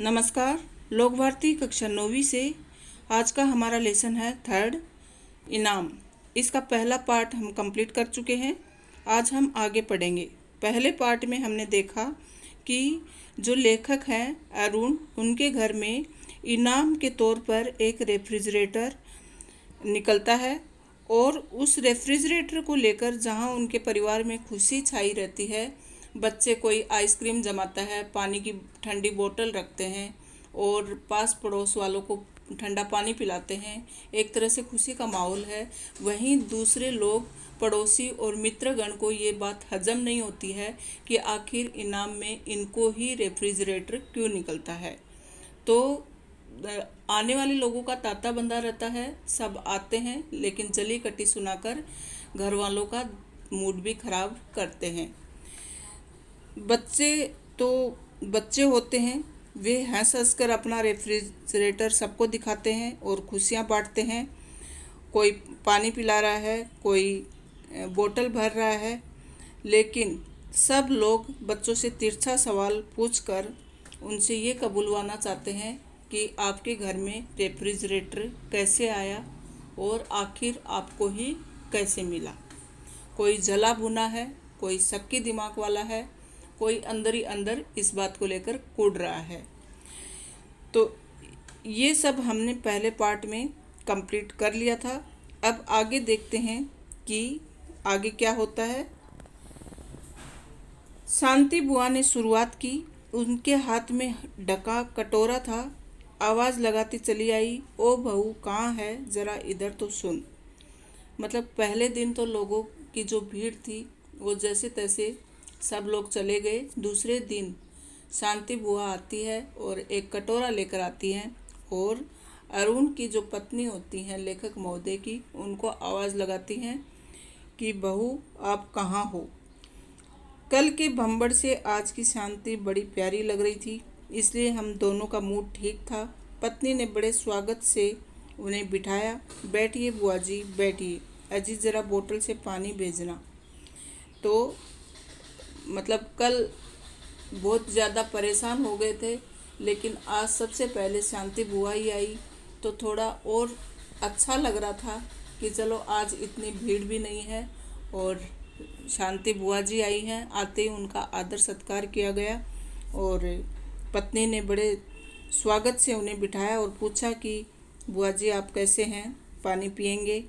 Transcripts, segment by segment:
नमस्कार। लोक भारती कक्षा 9वीं से आज का हमारा लेसन है थर्ड इनाम। इसका पहला पार्ट हम कंप्लीट कर चुके हैं। आज हम आगे पढ़ेंगे। पहले पार्ट में हमने देखा कि जो लेखक हैं अरुण, उनके घर में इनाम के तौर पर एक रेफ्रिजरेटर निकलता है और उस रेफ्रिजरेटर को लेकर जहां उनके परिवार में खुशी छाई रहती है, बच्चे कोई आइसक्रीम जमाता है, पानी की ठंडी बोतल रखते हैं और पास पड़ोस वालों को ठंडा पानी पिलाते हैं। एक तरह से खुशी का माहौल है। वहीं दूसरे लोग, पड़ोसी और मित्रगण को ये बात हजम नहीं होती है कि आखिर इनाम में इनको ही रेफ्रिजरेटर क्यों निकलता है। तो आने वाले लोगों का तांता बंधा रहता है, सब आते हैं लेकिन जली कटी सुनाकर घर वालों का मूड भी खराब करते हैं। बच्चे होते हैं, वे हंस हंस कर अपना रेफ्रिजरेटर सबको दिखाते हैं और खुशियाँ बांटते हैं। कोई पानी पिला रहा है, कोई बोतल भर रहा है, लेकिन सब लोग बच्चों से तिरछा सवाल पूछकर उनसे ये कबूलवाना चाहते हैं कि आपके घर में रेफ्रिजरेटर कैसे आया और आखिर आपको ही कैसे मिला। कोई जला भुना है, कोई सक्की दिमाग वाला है, कोई अंदर ही अंदर इस बात को लेकर कूद रहा है। तो ये सब हमने पहले पार्ट में कंप्लीट कर लिया था। अब आगे देखते हैं कि आगे क्या होता है। शांति बुआ ने शुरुआत की। उनके हाथ में ढका कटोरा था। आवाज़ लगाती चली आई, ओ बहू कहाँ है, ज़रा इधर तो सुन। मतलब पहले दिन तो लोगों की जो भीड़ थी वो जैसे तैसे सब लोग चले गए। दूसरे दिन शांति बुआ आती है और एक कटोरा लेकर आती हैं और अरुण की जो पत्नी होती हैं लेखक महोदय की, उनको आवाज़ लगाती हैं कि बहू आप कहाँ हो। कल के भंबड़ से आज की शांति बड़ी प्यारी लग रही थी, इसलिए हम दोनों का मूड ठीक था। पत्नी ने बड़े स्वागत से उन्हें बिठाया। बैठिए बुआ जी, बैठिए। अजी ज़रा बोतल से पानी भेजना। तो मतलब कल बहुत ज़्यादा परेशान हो गए थे, लेकिन आज सबसे पहले शांति बुआ ही आई तो थोड़ा और अच्छा लग रहा था कि चलो आज इतनी भीड़ भी नहीं है और शांति बुआ जी आई हैं। आते ही उनका आदर सत्कार किया गया और पत्नी ने बड़े स्वागत से उन्हें बिठाया और पूछा कि बुआ जी आप कैसे हैं, पानी पिएंगे।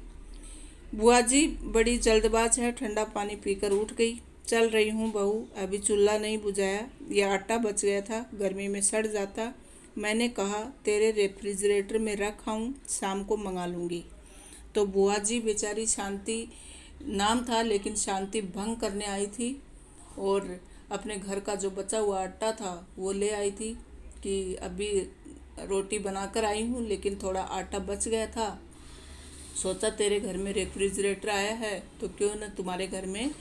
बुआ जी बड़ी जल्दबाज है, ठंडा पानी पीकर उठ गई। चल रही हूँ बहू, अभी चूल्हा नहीं बुझाया, यह आटा बच गया था, गर्मी में सड़ जाता। मैंने कहा तेरे रेफ्रिजरेटर में रख आऊँ, शाम को मंगा लूँगी। तो बुआ जी बेचारी, शांति नाम था लेकिन शांति भंग करने आई थी और अपने घर का जो बचा हुआ आटा था वो ले आई थी कि अभी रोटी बनाकर आई हूँ लेकिन थोड़ा आटा बच गया था। सोचा तेरे घर में रेफ्रिजरेटर आया है तो क्यों न तुम्हारे घर में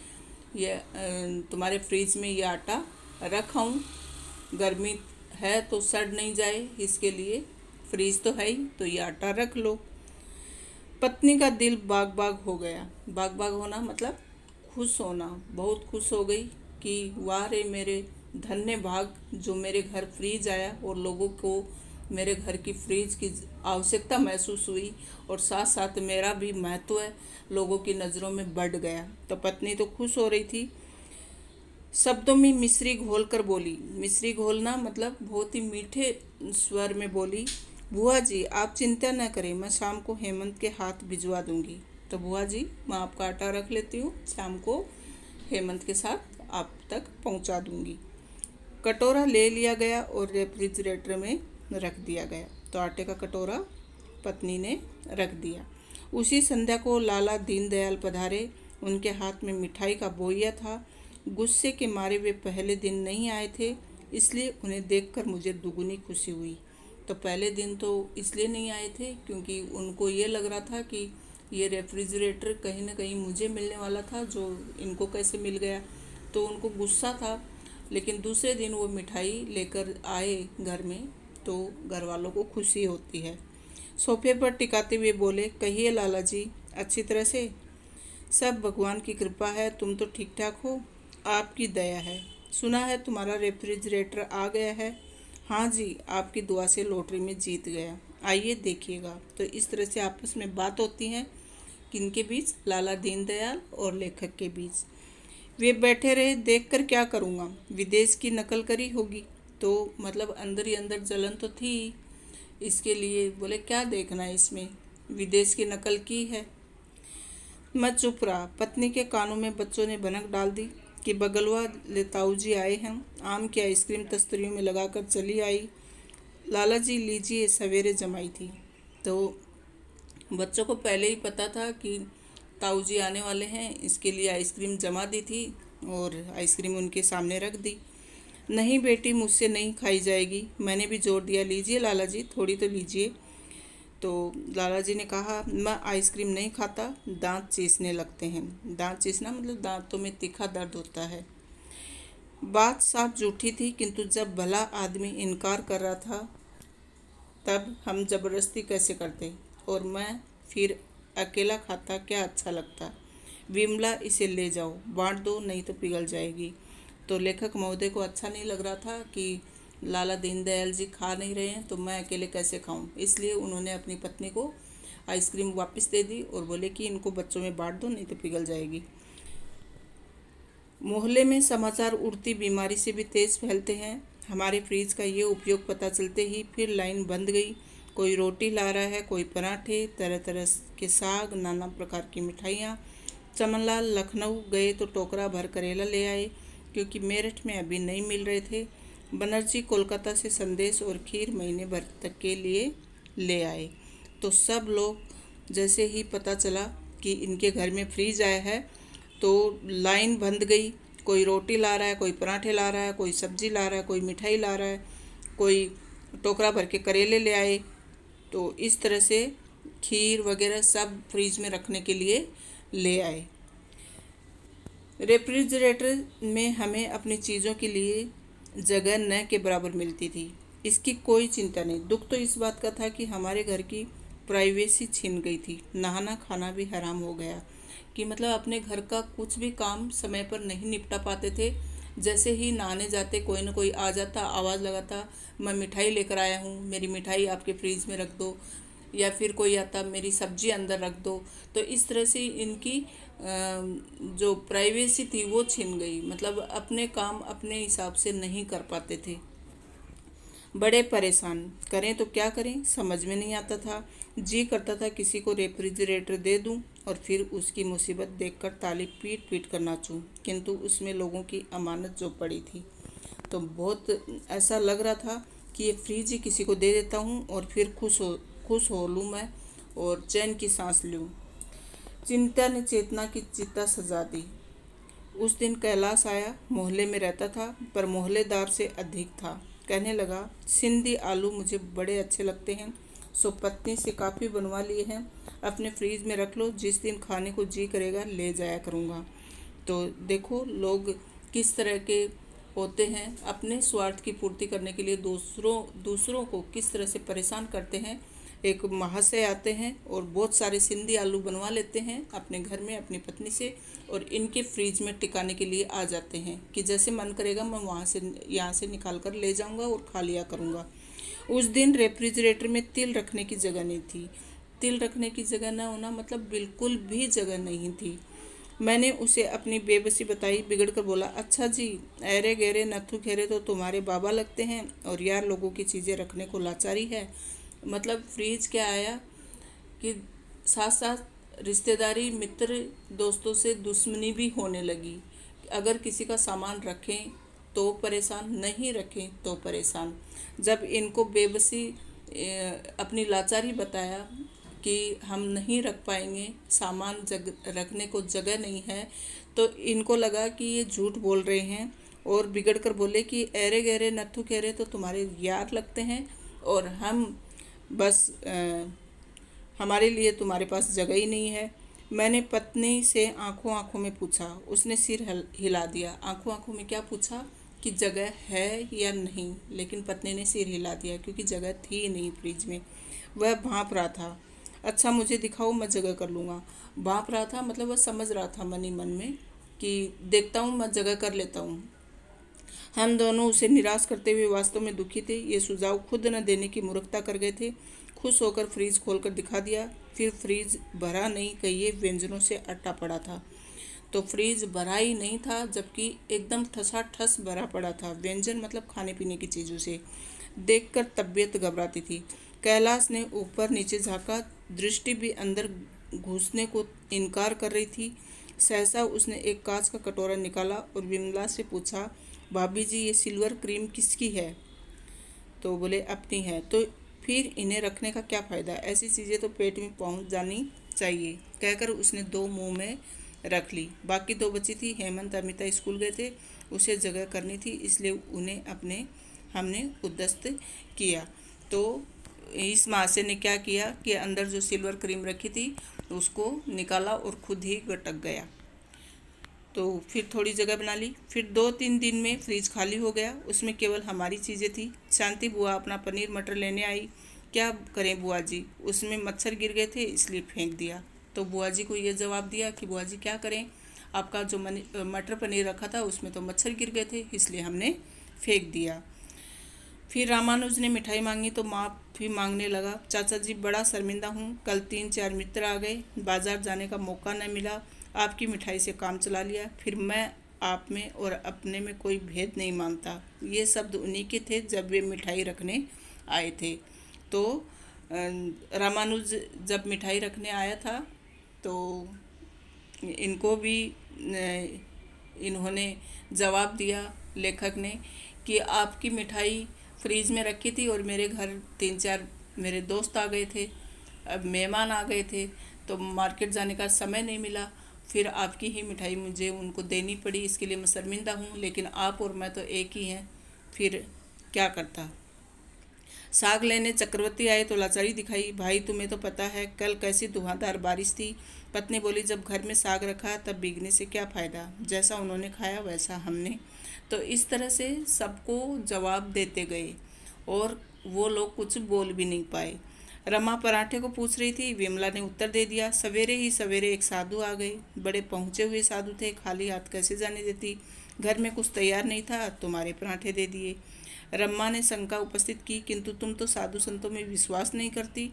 तुम्हारे फ्रिज में ये आटा रखाऊं, गर्मी है तो सड़ नहीं जाए, इसके लिए फ्रिज तो है ही, तो ये आटा रख लो। पत्नी का दिल बाग बाग हो गया। बाग बाग होना मतलब खुश होना। बहुत खुश हो गई कि वाह रे मेरे धन्य भाग, जो मेरे घर फ्रिज आया और लोगों को मेरे घर की फ्रिज की आवश्यकता महसूस हुई और साथ साथ मेरा भी महत्व लोगों की नज़रों में बढ़ गया। तो पत्नी तो खुश हो रही थी। शब्दों में मिश्री घोल कर बोली। मिश्री घोलना मतलब बहुत ही मीठे स्वर में बोली, बुआ जी आप चिंता न करें, मैं शाम को हेमंत के हाथ भिजवा दूंगी। तो बुआ जी मैं आपका आटा रख लेती हूँ, शाम को हेमंत के साथ आप तक पहुँचा दूंगी। कटोरा ले लिया गया और रेफ्रिजरेटर में रख दिया गया। तो आटे का कटोरा पत्नी ने रख दिया। उसी संध्या को लाला दीनदयाल पधारे। उनके हाथ में मिठाई का बोइया था। गुस्से के मारे वे पहले दिन नहीं आए थे, इसलिए उन्हें देखकर मुझे दुगनी खुशी हुई। तो पहले दिन तो इसलिए नहीं आए थे क्योंकि उनको ये लग रहा था कि ये रेफ्रिजरेटर कहीं ना कहीं मुझे मिलने वाला था, जो इनको कैसे मिल गया, तो उनको गुस्सा था। लेकिन दूसरे दिन वो मिठाई लेकर आए घर में तो घर वालों को खुशी होती है। सोफे पर टिकाते हुए बोले, कहिए लाला जी, अच्छी तरह से? सब भगवान की कृपा है, तुम तो ठीक ठाक हो, आपकी दया है। सुना है तुम्हारा रेफ्रिजरेटर आ गया है। हाँ जी, आपकी दुआ से लॉटरी में जीत गया, आइए देखिएगा। तो इस तरह से आपस में बात होती है किनके बीच, लाला दीनदयाल और लेखक के बीच। वे बैठे रहे, देखकर क्या करूँगा, विदेश की नकल करी होगी। तो मतलब अंदर ही अंदर जलन तो थी, इसके लिए बोले क्या देखना है इसमें, विदेश की नकल की है। मैं चुप रहा। पत्नी के कानों में बच्चों ने भनक डाल दी कि बगलवा ले ताऊ जी आए हैं, आम की आइसक्रीम तस्तरियों में लगाकर चली आई। लाला जी लीजिए, सवेरे जमाई थी। तो बच्चों को पहले ही पता था कि ताऊ जी आने वाले हैं, इसके लिए आइसक्रीम जमा दी थी और आइसक्रीम उनके सामने रख दी। नहीं बेटी, मुझसे नहीं खाई जाएगी, मैंने भी जोर दिया। लीजिए लाला जी, थोड़ी तो लीजिए। तो लाला जी ने कहा, मैं आइसक्रीम नहीं खाता, दांत चीसने लगते हैं। दांत चीसना मतलब दांतों में तीखा दर्द होता है। बात साफ झूठी थी, किंतु जब भला आदमी इनकार कर रहा था तब हम ज़बरदस्ती कैसे करते। और मैं फिर अकेला खाता क्या अच्छा लगता। विमला, इसे ले जाओ, बांट दो, नहीं तो पिघल जाएगी। तो लेखक महोदय को अच्छा नहीं लग रहा था कि लाला दीनदयाल जी खा नहीं रहे हैं तो मैं अकेले कैसे खाऊं, इसलिए उन्होंने अपनी पत्नी को आइसक्रीम वापस दे दी और बोले कि इनको बच्चों में बांट दो, नहीं तो पिघल जाएगी। मोहल्ले में समाचार उड़ती बीमारी से भी तेज़ फैलते हैं। हमारे फ्रिज का ये उपयोग पता चलते ही फिर लाइन बंद गई। कोई रोटी ला रहा है, कोई पराठे, तरह तरह के साग, नाना प्रकार की मिठाइयाँ। चमनलाल लखनऊ गए तो टोकरा भर करेला ले आए, क्योंकि मेरठ में अभी नहीं मिल रहे थे। बनर्जी कोलकाता से संदेश और खीर महीने भर तक के लिए ले आए। तो सब लोग जैसे ही पता चला कि इनके घर में फ्रीज आया है तो लाइन बंद गई। कोई रोटी ला रहा है, कोई पराठे ला रहा है, कोई सब्जी ला रहा है, कोई मिठाई ला रहा है, कोई टोकरा भर के करेले ले आए। तो इस तरह से खीर वगैरह सब फ्रीज में रखने के लिए ले आए। रेफ्रिजरेटर में हमें अपनी चीज़ों के लिए जगह न के बराबर मिलती थी, इसकी कोई चिंता नहीं। दुख तो इस बात का था कि हमारे घर की प्राइवेसी छिन गई थी, नहाना खाना भी हराम हो गया। कि मतलब अपने घर का कुछ भी काम समय पर नहीं निपटा पाते थे। जैसे ही नहाने जाते कोई ना कोई आ जाता, आवाज़ लगाता, मैं मिठाई लेकर आया हूँ, मेरी मिठाई आपके फ्रीज में रख दो। या फिर कोई आता, मेरी सब्जी अंदर रख दो। तो इस तरह से इनकी जो प्राइवेसी थी वो छिन गई। मतलब अपने काम अपने हिसाब से नहीं कर पाते थे। बड़े परेशान, करें तो क्या करें समझ में नहीं आता था। जी करता था किसी को रेफ्रिजरेटर दे दूं और फिर उसकी मुसीबत देखकर ताली पीट पीट कर नाचूं, किंतु उसमें लोगों की अमानत जो पड़ी थी। तो बहुत ऐसा लग रहा था कि ये फ्रिज ही किसी को दे देता हूँ और फिर खुश हो लूँ मैं और चैन की सांस लूँ। चिंता ने चेतना की चिता सजा दी। उस दिन कैलाश आया। मोहल्ले में रहता था पर मोहल्लेदार से अधिक था। कहने लगा, सिंधी आलू मुझे बड़े अच्छे लगते हैं, सो पत्नी से काफ़ी बनवा लिए हैं, अपने फ्रीज में रख लो, जिस दिन खाने को जी करेगा ले जाया करूँगा। तो देखो लोग किस तरह के होते हैं, अपने स्वार्थ की पूर्ति करने के लिए दूसरों को किस तरह से परेशान करते हैं। एक महाशय आते हैं और बहुत सारे सिंधी आलू बनवा लेते हैं अपने घर में अपनी पत्नी से और इनके फ्रीज में टिकाने के लिए आ जाते हैं कि जैसे मन करेगा मैं यहाँ से निकाल कर ले जाऊँगा और खा लिया करूँगा। उस दिन रेफ्रिजरेटर में तिल रखने की जगह नहीं थी। तिल रखने की जगह न होना मतलब बिल्कुल भी जगह नहीं थी। मैंने उसे अपनी बेबसी बताई। बिगड़ कर बोला, अच्छा जी, ऐरे गहरे नथु खेरे तो तुम्हारे बाबा लगते हैं और यार लोगों की चीज़ें रखने को लाचारी है। मतलब फ्रीज क्या आया कि साथ साथ रिश्तेदारी, मित्र, दोस्तों से दुश्मनी भी होने लगी। अगर किसी का सामान रखें तो परेशान, नहीं रखें तो परेशान। जब इनको बेबसी अपनी लाचारी बताया कि हम नहीं रख पाएंगे, सामान रखने को जगह नहीं है, तो इनको लगा कि ये झूठ बोल रहे हैं और बिगड़ कर बोले कि ऐरे गहरे नत्थु खेरे तो तुम्हारे यार लगते हैं और हम बस हमारे लिए तुम्हारे पास जगह ही नहीं है। मैंने पत्नी से आंखों आंखों में पूछा। उसने सिर हिला दिया। आंखों आंखों में क्या पूछा कि जगह है या नहीं, लेकिन पत्नी ने सिर हिला दिया क्योंकि जगह थी नहीं फ्रिज में। वह भांप रहा था, अच्छा मुझे दिखाओ मैं जगह कर लूँगा। भांप रहा था मतलब वह समझ रहा था मन ही मन में कि देखता हूँ मैं जगह कर लेता हूँ। हम दोनों उसे निराश करते हुए वास्तव में दुखी थे। ये सुझाव खुद न देने की मूर्खता कर गए थे। खुश होकर फ्रीज खोलकर दिखा दिया। फिर फ्रीज भरा नहीं, कहिए व्यंजनों से अटा पड़ा था। तो फ्रीज भरा ही नहीं था, जबकि एकदम ठसाठस भरा पड़ा था। व्यंजन मतलब खाने पीने की चीज़ों से। देखकर तबीयत घबराती थी। कैलाश ने ऊपर नीचे झांका, दृष्टि भी अंदर घुसने को इनकार कर रही थी। सहसा उसने एक कांच का कटोरा निकाला और विमला से पूछा, भाभी जी ये सिल्वर क्रीम किसकी है? तो बोले अपनी है। तो फिर इन्हें रखने का क्या फ़ायदा, ऐसी चीज़ें तो पेट में पहुंच जानी चाहिए, कहकर उसने दो मुंह में रख ली। बाकी दो बची थी। हेमंत अमिता स्कूल गए थे, उसे जगह करनी थी, इसलिए उन्हें हमने उद्यस्त किया। तो इस महाशय ने क्या किया कि अंदर जो सिल्वर क्रीम रखी थी उसको निकाला और खुद ही गटक गया। तो फिर थोड़ी जगह बना ली। फिर 2-3 दिन में फ्रिज खाली हो गया। उसमें केवल हमारी चीज़ें थी। शांति बुआ अपना पनीर मटर लेने आई। क्या करें बुआ जी, उसमें मच्छर गिर गए थे इसलिए फेंक दिया। तो बुआ जी को ये जवाब दिया कि बुआ जी क्या करें, आपका जो मटर पनीर रखा था उसमें तो मच्छर गिर गए थे, इसलिए हमने फेंक दिया। फिर रामानुज ने मिठाई मांगी तो माफ़ी मांगने लगा। चाचा जी बड़ा शर्मिंदा हूँ, कल 3-4 मित्र आ गए, बाजार जाने का मौका न मिला, आपकी मिठाई से काम चला लिया। फिर मैं आप में और अपने में कोई भेद नहीं मानता। ये शब्द उन्हीं के थे जब वे मिठाई रखने आए थे। तो रामानुज जब मिठाई रखने आया था तो इनको भी इन्होंने जवाब दिया लेखक ने कि आपकी मिठाई फ्रीज में रखी थी और मेरे घर 3-4 मेरे दोस्त आ गए थे, अब मेहमान आ गए थे, तो मार्केट जाने का समय नहीं मिला। फिर आपकी ही मिठाई मुझे उनको देनी पड़ी, इसके लिए मैं शर्मिंदा हूँ, लेकिन आप और मैं तो एक ही हैं, फिर क्या करता। साग लेने चक्रवर्ती आए तो लाचारी दिखाई। भाई तुम्हें तो पता है कल कैसी धुआंधार बारिश थी। पत्नी बोली जब घर में साग रखा तब भीगने से क्या फ़ायदा, जैसा उन्होंने खाया वैसा हमने। तो इस तरह से सबको जवाब देते गए और वो लोग कुछ बोल भी नहीं पाए। रमा पराठे को पूछ रही थी, विमला ने उत्तर दे दिया। सवेरे ही सवेरे एक साधु आ गए। बड़े पहुँचे हुए साधु थे, खाली हाथ कैसे जाने देती। घर में कुछ तैयार नहीं था, तुम्हारे पराठे दे दिए। रमा ने शंका उपस्थित की, किंतु तुम तो साधु संतों में विश्वास नहीं करती।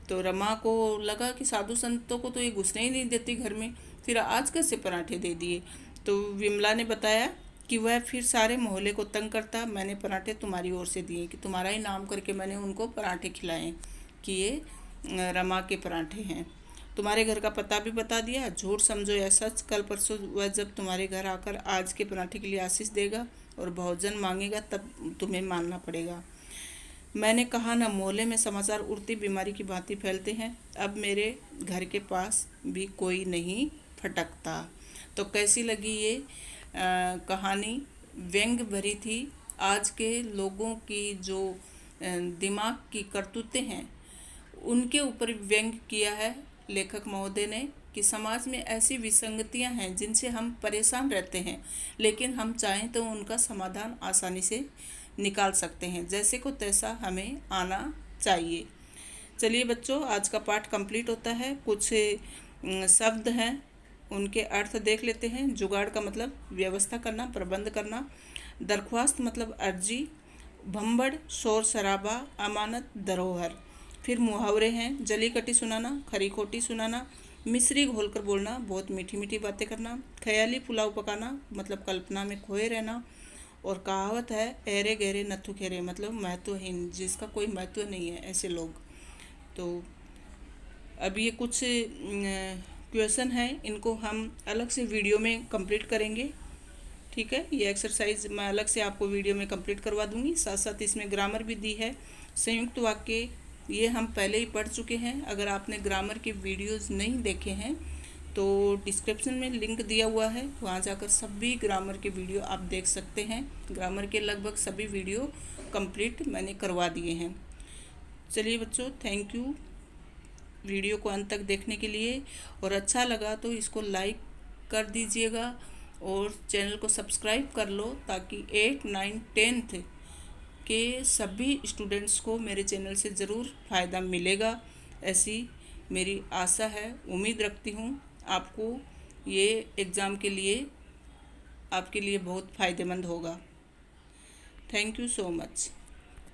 तो रमा को लगा कि साधु संतों को तो ये घुसने ही नहीं देती घर में, फिर आज कैसे पराठे दे दिए। तो विमला ने बताया कि वह फिर सारे मोहल्ले को तंग करता। मैंने पराठे तुम्हारी ओर से दिए, कि तुम्हारा ही नाम करके मैंने उनको पराठे खिलाए कि ये रमा के पराठे हैं। तुम्हारे घर का पता भी बता दिया, झूठ समझो या सच। कल परसों वह जब तुम्हारे घर आकर आज के पराठे के लिए आशीष देगा और भोजन मांगेगा तब तुम्हें मानना पड़ेगा। मैंने कहा ना, मोहल्ले में समाचार उड़ती बीमारी की भांति फैलते हैं। अब मेरे घर के पास भी कोई नहीं फटकता। तो कैसी लगी ये कहानी? व्यंग भरी थी। आज के लोगों की जो दिमाग की करतूतें हैं उनके ऊपर व्यंग किया है लेखक महोदय ने, कि समाज में ऐसी विसंगतियां हैं जिनसे हम परेशान रहते हैं, लेकिन हम चाहें तो उनका समाधान आसानी से निकाल सकते हैं। जैसे को तैसा हमें आना चाहिए। चलिए बच्चों, आज का पाठ कंप्लीट होता है। कुछ शब्द हैं उनके अर्थ देख लेते हैं। जुगाड़ का मतलब व्यवस्था करना, प्रबंध करना। दरख्वास्त मतलब अर्जी। भंबड़ शोर शराबा, अमानत धरोहर। फिर मुहावरे हैं, जली कटी सुनाना, खरी खोटी सुनाना, मिश्री घोलकर बोलना, बहुत मीठी मीठी बातें करना। ख्याली पुलाव पकाना मतलब कल्पना में खोए रहना। और कहावत है, ऐरे गहरे नथु खेरे मतलब महत्वहीन, जिसका कोई महत्व नहीं है, ऐसे लोग। तो अब ये कुछ क्वेश्चन है, इनको हम अलग से वीडियो में कंप्लीट करेंगे। ठीक है, ये एक्सरसाइज मैं अलग से आपको वीडियो में कंप्लीट करवा दूंगी। साथ साथ इसमें ग्रामर भी दी है। संयुक्त वाक्य ये हम पहले ही पढ़ चुके हैं। अगर आपने ग्रामर के वीडियोस नहीं देखे हैं तो डिस्क्रिप्शन में लिंक दिया हुआ है, वहाँ जाकर सभी ग्रामर के वीडियो आप देख सकते हैं। ग्रामर के लगभग सभी वीडियो कंप्लीट मैंने करवा दिए हैं। चलिए बच्चों, थैंक यू वीडियो को अंत तक देखने के लिए। और अच्छा लगा तो इसको लाइक कर दीजिएगा और चैनल को सब्सक्राइब कर लो, ताकि 8, 9, 10th के सभी स्टूडेंट्स को मेरे चैनल से ज़रूर फ़ायदा मिलेगा, ऐसी मेरी आशा है। उम्मीद रखती हूँ आपको ये एग्ज़ाम के लिए आपके लिए बहुत फ़ायदेमंद होगा। Thank you so much.